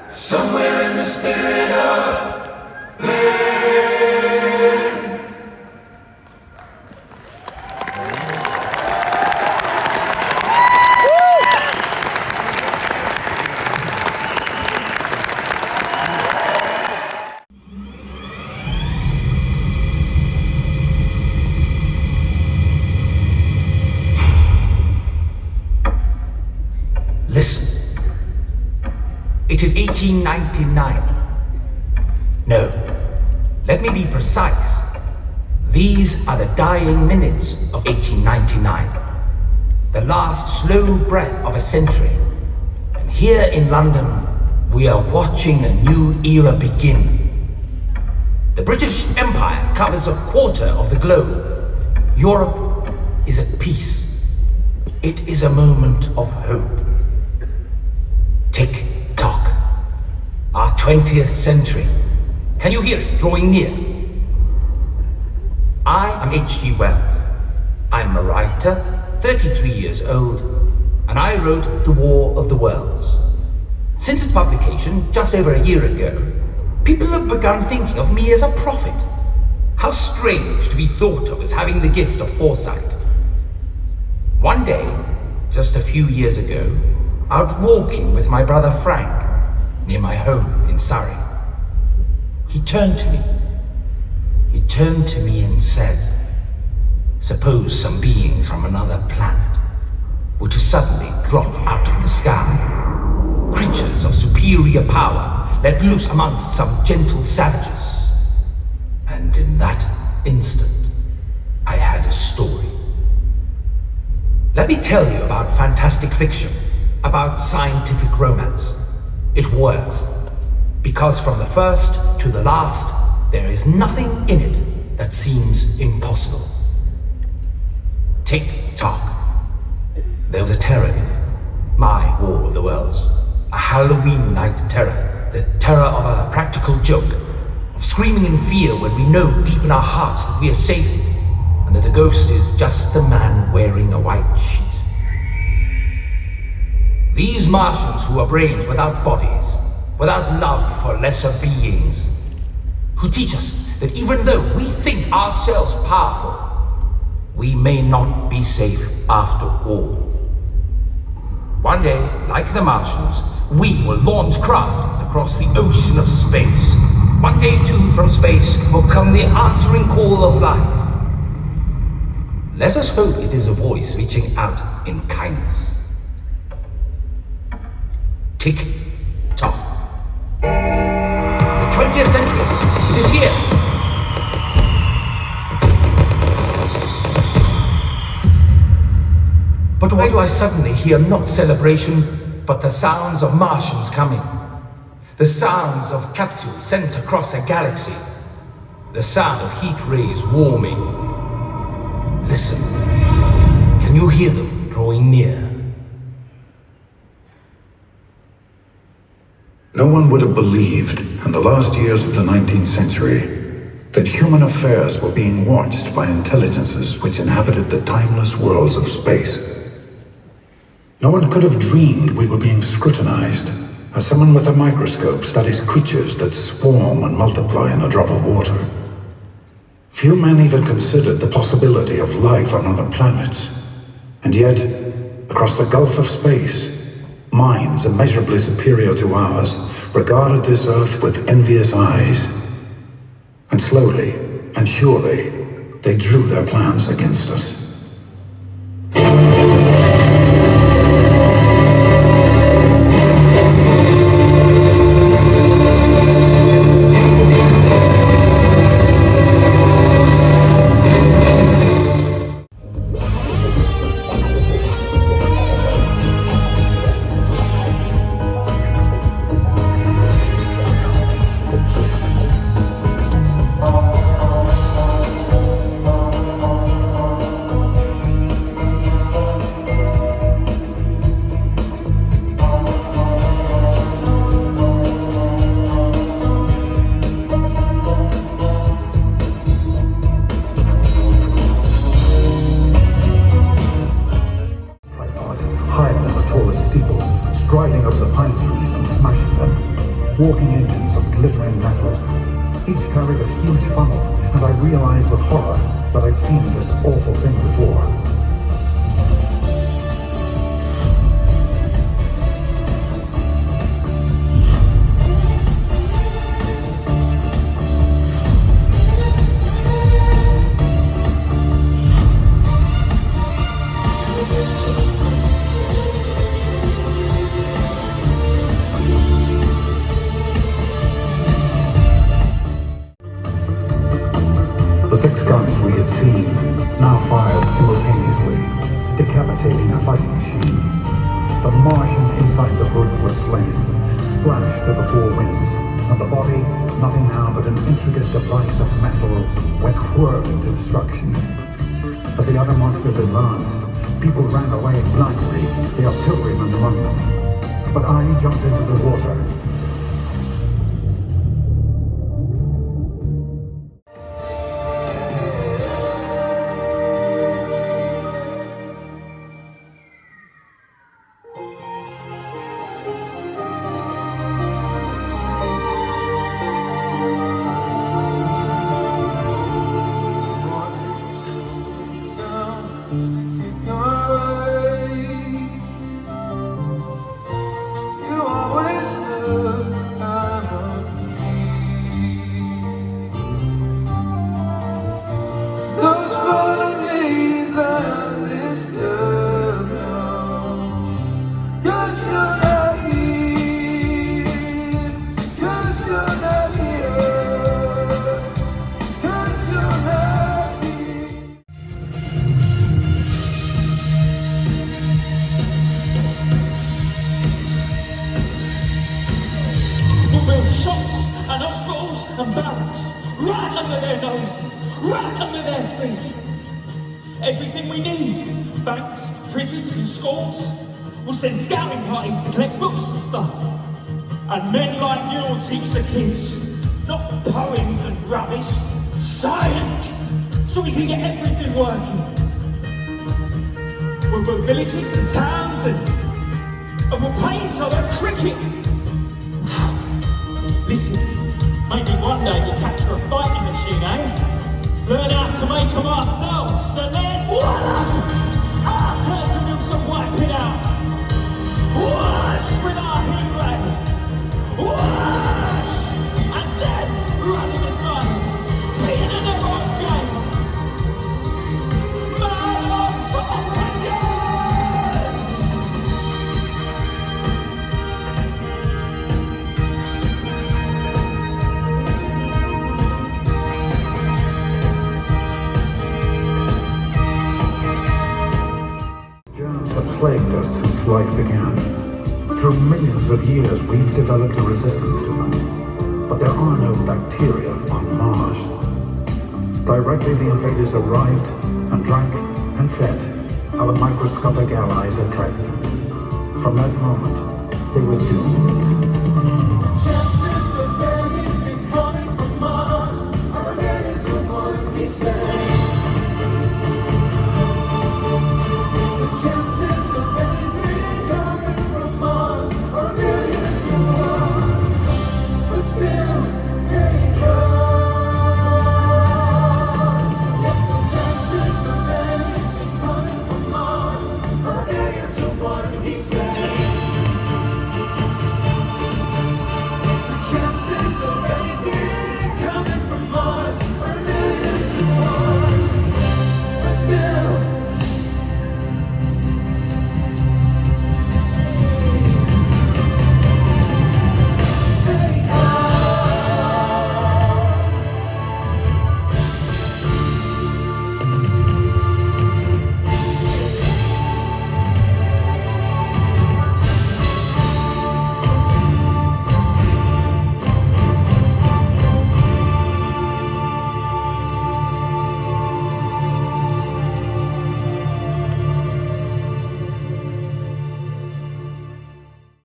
Somewhere in the spirit of man. Listen. It is 1899. No, let me be precise. These are the dying minutes of 1899. The last slow breath of a century. And here in London, we are watching a new era begin. The British Empire covers a quarter of the globe. Europe is at peace. It is a moment of hope. Tick-tock. Our 20th century. Can you hear it drawing near? I am H.G. Wells. I'm a writer, 33 years old, and I wrote The War of the Worlds. Since its publication, just over a year ago, people have begun thinking of me as a prophet. How strange to be thought of as having the gift of foresight. One day, just a few years ago, out walking with my brother Frank, near my home in Surrey. He turned to me and said, suppose some beings from another planet were to suddenly drop out of the sky. Creatures of superior power let loose amongst some gentle savages. And in that instant, I had a story. Let me tell you about fantastic fiction, about scientific romance. It works, because from the first to the last, there is nothing in it that seems impossible. Tick-tock. There's a terror in it. My War of the Worlds. A Halloween night terror. The terror of a practical joke. Of screaming in fear when we know deep in our hearts that we are safe, and that the ghost is just a man wearing a white sheet. These Martians who are brains without bodies, without love for lesser beings, who teach us that even though we think ourselves powerful, we may not be safe after all. One day, like the Martians, we will launch craft across the ocean of space. One day too, from space will come the answering call of life. Let us hope it is a voice reaching out in kindness. Tick-tock. The 20th century, it is here. But why do I suddenly hear not celebration, but the sounds of Martians coming? The sounds of capsules sent across a galaxy. The sound of heat rays warming. Listen. Can you hear them drawing near? No one would have believed in the last years of the 19th century that human affairs were being watched by intelligences which inhabited the timeless worlds of space. No one could have dreamed we were being scrutinized as someone with a microscope studies creatures that swarm and multiply in a drop of water. Few men even considered the possibility of life on other planets. And yet, across the gulf of space, minds immeasurably superior to ours regarded this Earth with envious eyes. And slowly and surely, they drew their plans against us. walking engines of glittering metal. Each carried a huge funnel, and I realized with horror that I'd seen this awful thing before. The 6 guns we had seen now fired simultaneously, decapitating a fighting machine. The Martian inside the hood was slain, splashed to the 4 winds, and the body, nothing now but an intricate device of metal, went whirling to destruction. As the other monsters advanced, people ran away blindly, the artillerymen among them. But I jumped into the water. Shops and hospitals and barracks, right under their noses, right under their feet. Everything we need, banks, prisons and schools, will send scouting parties to collect books and stuff. And men like you will teach the kids, not poems and rubbish, science, so we can get everything working. We'll build villages and towns and we'll play each other cricket. Listen, maybe one day we'll capture a fighting machine, eh? Learn how to make them ourselves, and then voila! Our turn to milk some wipe it out. Wash with our heat ray. Wash! And then running the time. Being in the right game. Man on top again! Plagued us since life began. Through millions of years, we've developed a resistance to them. But there are no bacteria on Mars. Directly the invaders arrived and drank and fed, our microscopic allies attacked them. From that moment, they were doomed.